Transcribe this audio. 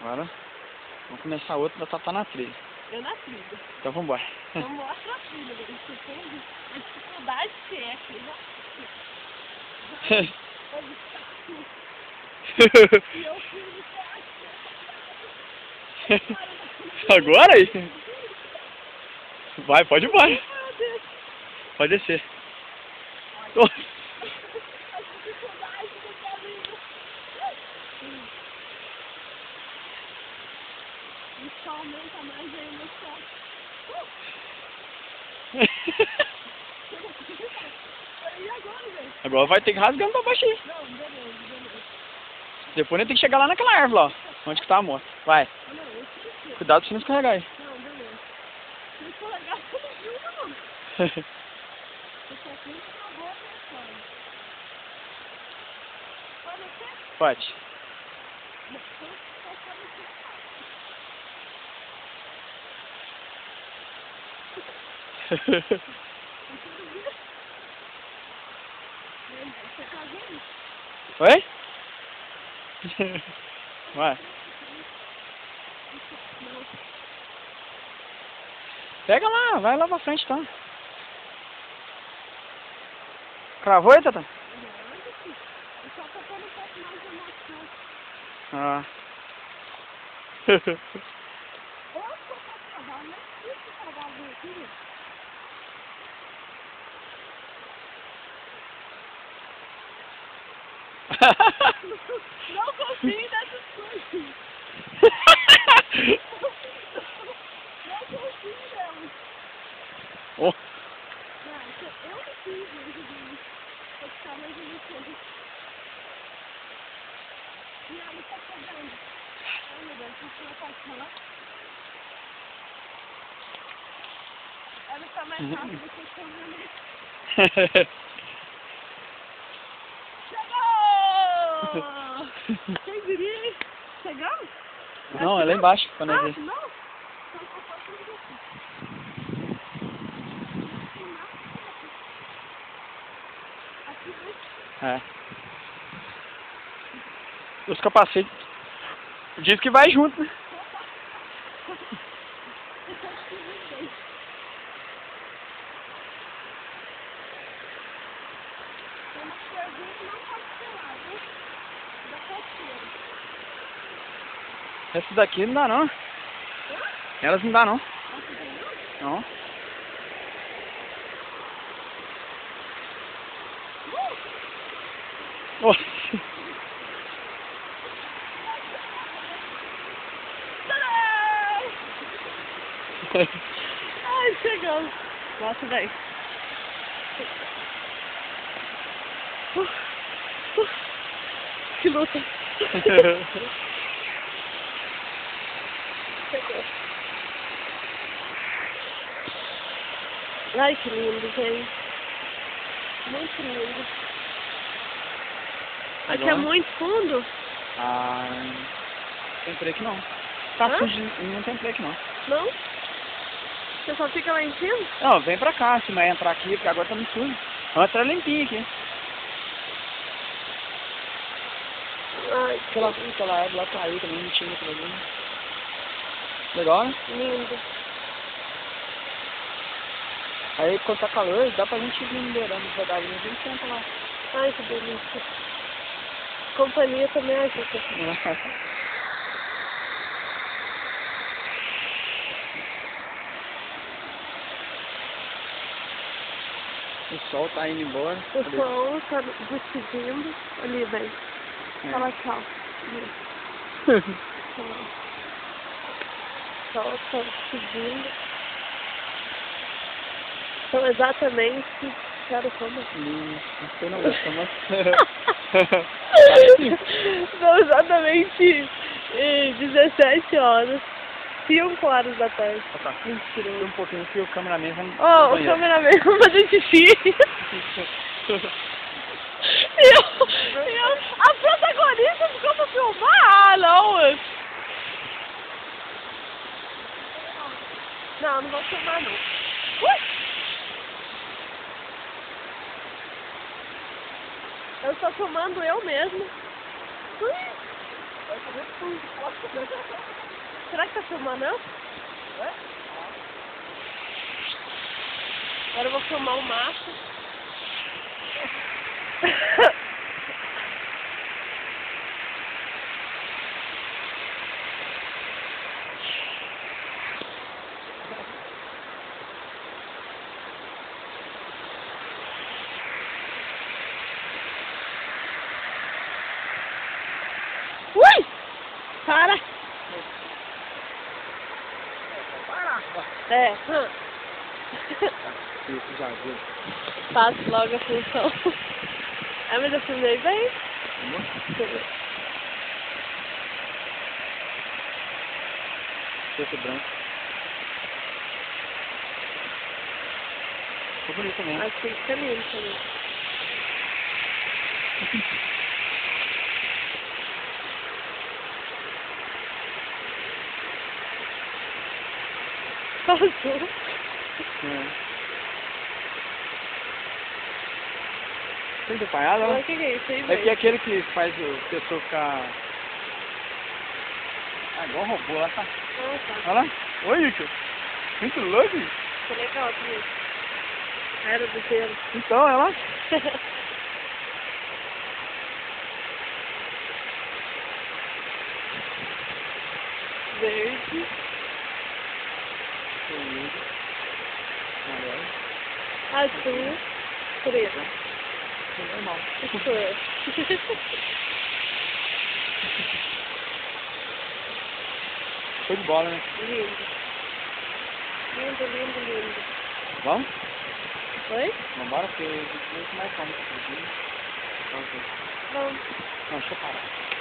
Agora vamos começar outra da Tatá na trilha. Eu na trilha. Então vambora. Vamos lá pra trilha, você tem a dificuldade que é aqui, né? E eu fui Agora aí? Vai, pode ir embora. Pode descer. Nossa. Isso aumenta mais a emoção. E agora, velho? Agora vai ter que rasgando pra baixo aí. Não, beleza. Depois a gente tem que chegar lá naquela árvore lá, ó. Onde que tá a moto. Vai. Não, eu esqueci. Cuidado pra você não escorregar aí. Não, beleza. Se eu escorregar, eu não viu, não. Eu só tenho que uma boa pressão. Pode ser? Pode. Você tá vendo? Oi? Vai. Pega lá, vai lá pra frente então. Cravou aí, Tata? Eu só tô pondo um pouco mais de emoção. Ah. Ou se eu for travar, não é difícil travar aqui. Não confie nessas coisas. Não confie nelas. Oh. Não, eu não fiz mesmo. Vou ficar mais emocionada. E ela tá pegando. Ai, meu Deus, deixa eu passar. Ela tá mais rápida do que eu tô vendo. Chegou! Quem diria, hein? Chegamos? Não, é lá embaixo, pra nós ver. Não? Então só falta um pouquinho. Aqui, né? É. Os capacetes. Diz que vai junto, né? Essas daqui não dá não. Elas não dá não. Não. Nossa. Ai, chegamos. Nossa, daí. Que luta. Chegou. Ai, que lindo, gente. Muito lindo. Aqui é muito fundo? Ah, não tem break não. Tá sujo, não tem break não. Não? Você só fica lá em cima? Não, vem pra cá, se vai entrar aqui, porque agora tá muito sujo. Vamos entrar limpinho aqui. Ai, Aquela árvore lá caiu também, não tinha problema. Legal, né? lindo. Aí quando tá calor, dá pra gente ir liberando devagarinho, a gente senta lá. Ai, que delícia. Companhia também ajuda. O sol tá indo embora. O sol tá despedindo. Ali, velho. Fala tchau. O sol tá despedindo. São exatamente... Quero como? Não não gosto, mas... São exatamente 17 horas. 5 horas da tarde. Tá. Mentira. Um pouquinho que o cameraman vai... Ó, o cameraman vai fazer xixi. A protagonista ficou pra filmar? Ah, não. Não, não vou filmar, não. Ui! Eu estou filmando eu mesmo. Ui! Vai comer tudo. Será que tá filmando, não? É? Agora eu vou filmar o macho. Ui! Para! É. Isso, já viu. Faço logo a função. Ah, mas eu filmei bem. Preto e branco. Ficou bonito mesmo. Acho que fica lindo também. Passou. Tem detalhado, Olha né? o que é isso aí, É velho. que é aquele que faz o pessoa ficar... Ah, igual um robô lá, tá? Ah, tá. Olha lá. Oi, Nico. Muito louco. Ficou legal também. Era do gelo. Então, olha lá. Verde. Vermelho. Amarelo. Azul. Preto. É normal. Isso é. Foi de bola, né? Lindo. Lindo, lindo, lindo. Vamos? Oi? Vambora, porque a gente não mais como. Vamos. Não, deixa eu parar.